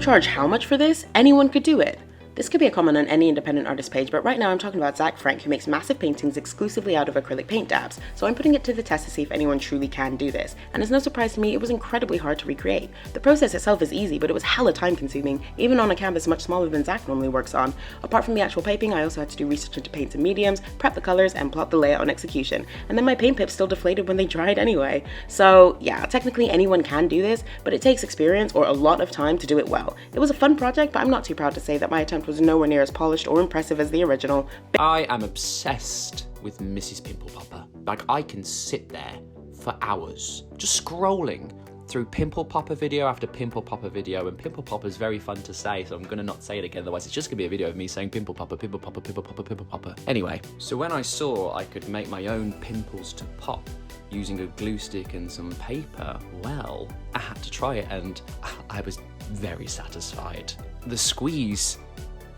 charge how much for this? Anyone could do it. This could be a comment on any independent artist page, but right now I'm talking about Zach Frank, who makes massive paintings exclusively out of acrylic paint dabs, so I'm putting it to the test to see if anyone truly can do this. And it's no surprise to me, it was incredibly hard to recreate. The process itself is easy, but it was hella time consuming, even on a canvas much smaller than Zach normally works on. Apart from the actual paping, I also had to do research into paints and mediums, prep the colors, and plot the layout and execution. And then my paint pips still deflated when they dried anyway. So yeah, technically anyone can do this, but it takes experience or a lot of time to do it well. It was a fun project, but I'm not too proud to say that my attempt was nowhere near as polished or impressive as the original. I am obsessed with Mrs. Pimple Popper. Like, I can sit there for hours just scrolling through Pimple Popper video after Pimple Popper video, and Pimple Popper is very fun to say, so I'm gonna not say it again, otherwise it's just gonna be a video of me saying Pimple Popper, Pimple Popper, Pimple Popper, Pimple Popper. Anyway, so when I saw I could make my own pimples to pop using a glue stick and some paper, well, I had to try it and I was very satisfied. The squeeze,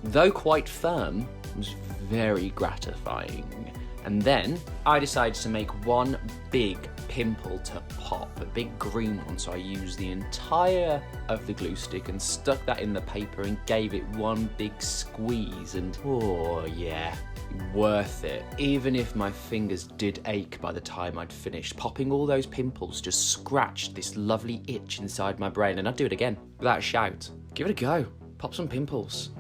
though quite firm, was very gratifying. And then I decided to make one big pimple to pop, a big green one, so I used the entire of the glue stick and stuck that in the paper and gave it one big squeeze, and oh yeah, worth it. Even if my fingers did ache by the time I'd finished, popping all those pimples just scratched this lovely itch inside my brain, and I'd do it again without a shout. Give it a go, pop some pimples.